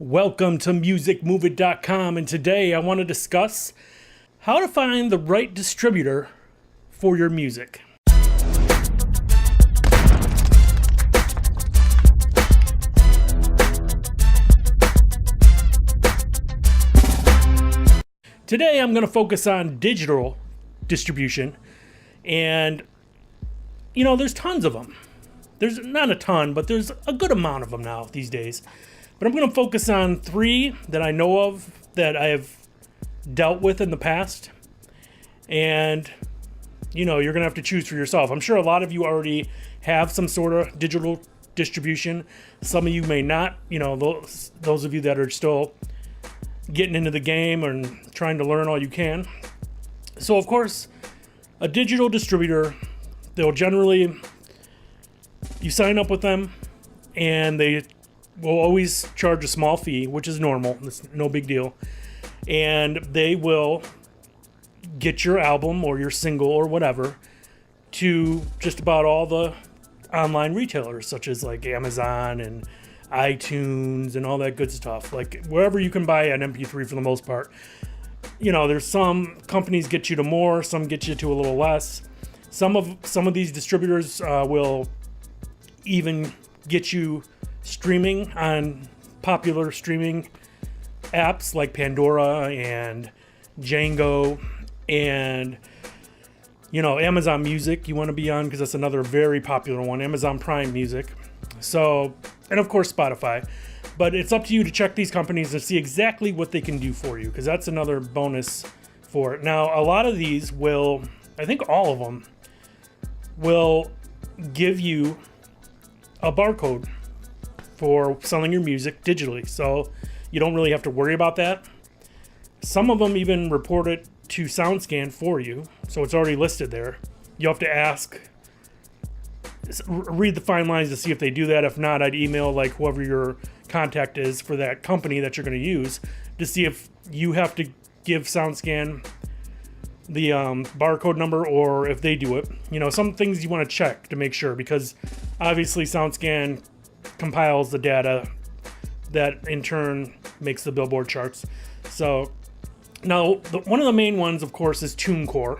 Welcome to musicmoveit.com, and today I want to discuss how to find the right distributor for your music. Today I'm going to focus on digital distribution, and there's tons of them. There's not a ton, but there's a good amount of them now these days. But I'm going to focus on three that I know of that I have dealt with in the past. And, you're going to have to choose for yourself. I'm sure a lot of you already have some sort of digital distribution. Some of you may not, those of you that are still getting into the game and trying to learn all you can. So, of course, a digital distributor, they'll generally, you sign up with them and they will always charge a small fee, which is normal. It's no big deal. And they will get your album or your single or whatever to just about all the online retailers, such as like Amazon and iTunes and all that good stuff. Like wherever you can buy an MP3 for the most part. There's some companies get you to more, some get you to a little less. Some of these distributors will even get you streaming on popular streaming apps like Pandora and Jango and Amazon Music you want to be on, because that's another very popular one, Amazon Prime Music. So, and of course Spotify. But it's up to you to check these companies and see exactly what they can do for you, because that's another bonus for it. Now, a lot of these will, I think all of them, will give you a barcode for selling your music digitally, so you don't really have to worry about that. Some of them even report it to SoundScan for you, so it's already listed there. You have to read the fine lines to see if they do that. If not, I'd email like whoever your contact is for that company that you're going to use to see if you have to give SoundScan the barcode number or if they do it. Some things you want to check to make sure, because obviously SoundScan compiles the data that in turn makes the Billboard charts. So now one of the main ones, of course, is TuneCore.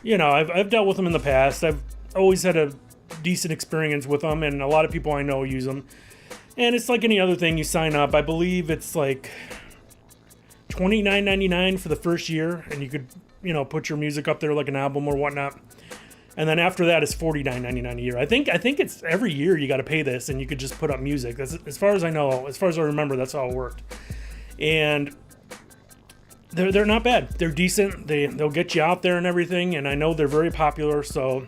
I've dealt with them in the past. I've always had a decent experience with them, and a lot of people I know use them. And it's like any other thing, you sign up. I believe it's like $29.99 for the first year, and you could put your music up there like an album or whatnot. And then after that, it's $49.99 a year. I think it's every year you got to pay this, and you could just put up music. That's, as far as I know, as far as I remember, that's how it worked. And they're not bad. They're decent. They'll get you out there and everything. And I know they're very popular, so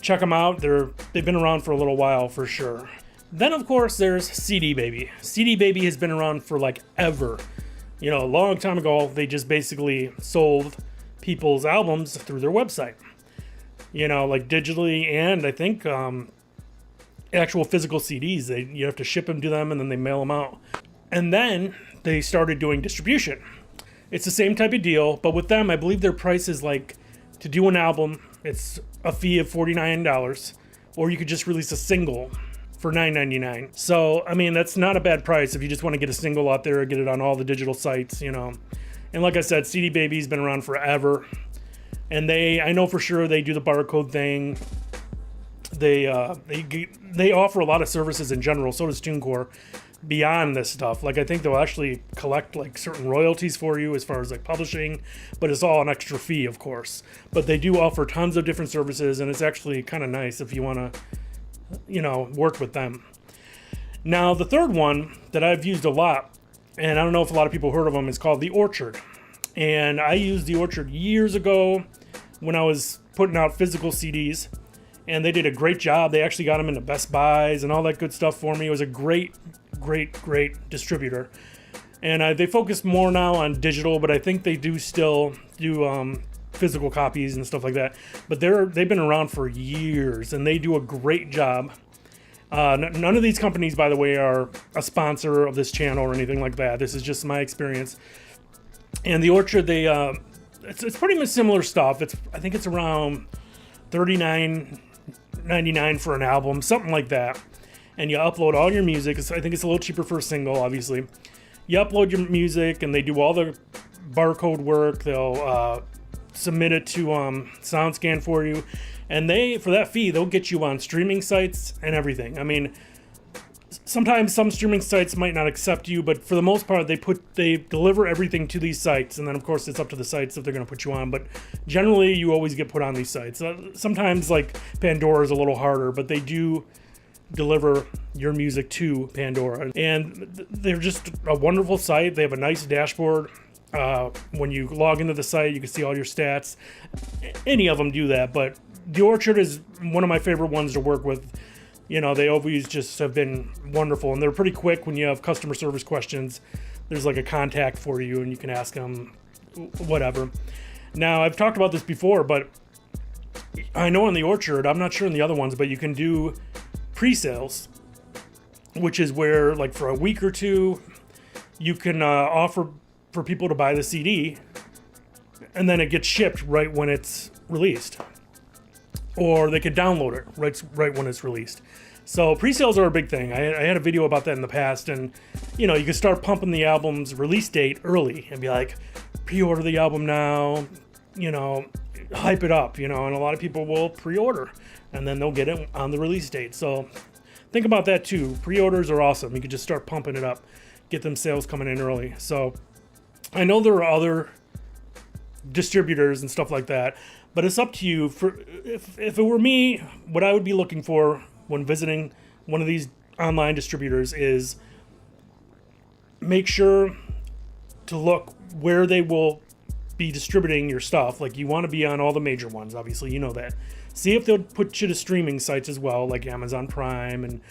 check them out. They've been around for a little while for sure. Then of course there's CD Baby. CD Baby has been around for like ever. A long time ago, they just basically sold people's albums through their website. Like digitally, and I think actual physical CDs. You have to ship them to them, and then they mail them out. And then they started doing distribution. It's the same type of deal, but with them, I believe their price is like, to do an album, it's a fee of $49, or you could just release a single for $9.99. So, that's not a bad price if you just want to get a single out there and get it on all the digital sites, And like I said, CD Baby's been around forever. And I know for sure they do the barcode thing. They offer a lot of services in general. So does TuneCore beyond this stuff. Like I think they'll actually collect like certain royalties for you as far as like publishing, but it's all an extra fee, of course. But they do offer tons of different services, and it's actually kind of nice if you want to, work with them. Now the third one that I've used a lot, and I don't know if a lot of people heard of them, is called The Orchard. And I used The Orchard years ago when I was putting out physical CDs, and they did a great job. They actually got them into Best Buys and all that good stuff for me. It was a great distributor. And they focus more now on digital, but I think they do still do physical copies and stuff like that. But they've been around for years, and they do a great job. None of these companies, by the way, are a sponsor of this channel or anything like that. This is just my experience. And The Orchard, it's pretty much similar stuff. I think it's around $39.99 for an album, something like that. and you upload all your music. I think it's a little cheaper for a single, obviously. You upload your music, and they do all the barcode work. They'll submit it to SoundScan for you, and for that fee, they'll get you on streaming sites and everything. I mean, sometimes some streaming sites might not accept you, but for the most part, they deliver everything to these sites, and then of course it's up to the sites if they're going to put you on. But generally, you always get put on these sites. Sometimes, like Pandora is a little harder, but they do deliver your music to Pandora, and they're just a wonderful site. They have a nice dashboard. When you log into the site, you can see all your stats. Any of them do that, but The Orchard is one of my favorite ones to work with. You know, they always just have been wonderful, and they're pretty quick when you have customer service questions. There's like a contact for you, and you can ask them whatever. Now, I've talked about this before, but I know in The Orchard, I'm not sure in the other ones, but you can do pre-sales, which is where, like, for a week or two, you can offer for people to buy the CD, and then it gets shipped right when it's released. Or they could download it right when it's released. So pre-sales are a big thing. I had a video about that in the past, and you know, you can start pumping the album's release date early and be like, pre-order the album now, you know, hype it up, you know, and a lot of people will pre-order and then they'll get it on the release date. So think about that too. Pre-orders are awesome. You can just start pumping it up, get them sales coming in early. So I know there are other distributors and stuff like that, but it's up to you. If it were me, what I would be looking for when visiting one of these online distributors is make sure to look where they will be distributing your stuff. Like, you want to be on all the major ones, obviously, you know that. See if they'll put you to streaming sites as well, like Amazon Prime and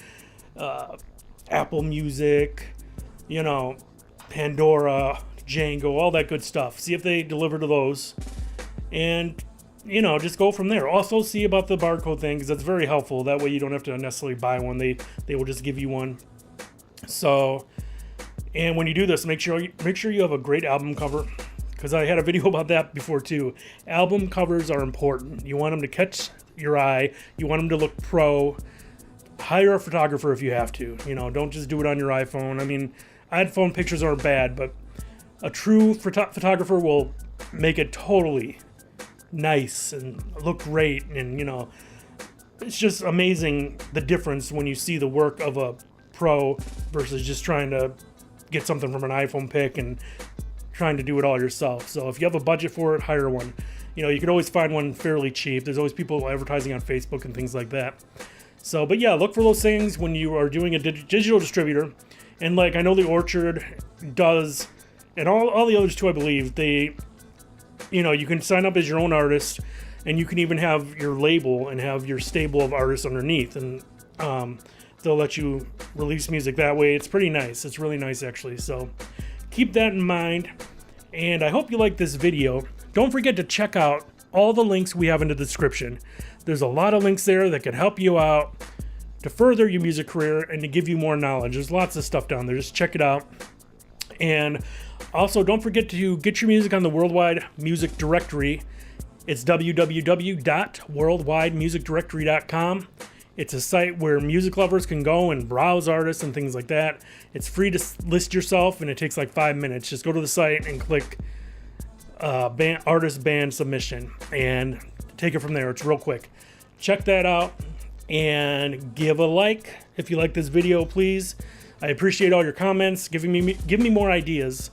Apple Music, you know, Pandora, Jango, all that good stuff. See if they deliver to those, and you know, just go from there. Also, see about the barcode thing, because that's very helpful. That way you don't have to necessarily buy one. They will just give you one. So, and when you do this, make sure you have a great album cover, because I had a video about that before too. Album covers are important. You want them to catch your eye. You want them to look pro. Hire a photographer if you have to. You know, don't just do it on your iPhone. I mean, iPhone pictures aren't bad, but a true photographer will make it totally nice and look great. And you know, it's just amazing the difference when you see the work of a pro versus just trying to get something from an iPhone pic and trying to do it all yourself. So if you have a budget for it, hire one. You know, you can always find one fairly cheap. There's always people advertising on Facebook and things like that. So, but yeah, look for those things when you are doing a digital distributor. And like, I know The Orchard does, and all the others too, I believe, they, you know, you can sign up as your own artist, and you can even have your label and have your stable of artists underneath, and they'll let you release music that way. It's pretty nice. It's really nice, actually. So keep that in mind, and I hope you like this video. Don't forget to check out all the links we have in the description. There's a lot of links there that can help you out to further your music career and to give you more knowledge. There's lots of stuff down there. Just check it out. And also, don't forget to get your music on the Worldwide Music Directory. It's www.worldwidemusicdirectory.com. It's a site where music lovers can go and browse artists and things like that. It's free to list yourself, and it takes like 5 minutes. Just go to the site and click artist band submission and take it from there. It's real quick. Check that out and give a like if you like this video, please. I appreciate all your comments. Give me more ideas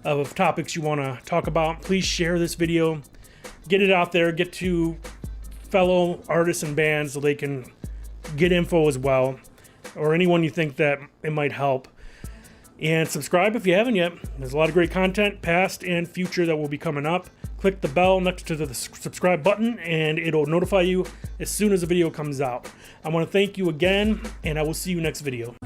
of topics you want to talk about. Please share this video. Get it out there. Get to fellow artists and bands so they can get info as well, or anyone you think that it might help. And subscribe if you haven't yet. There's a lot of great content, past and future, that will be coming up. Click the bell next to the subscribe button, and it'll notify you as soon as a video comes out. I want to thank you again, and I will see you next video.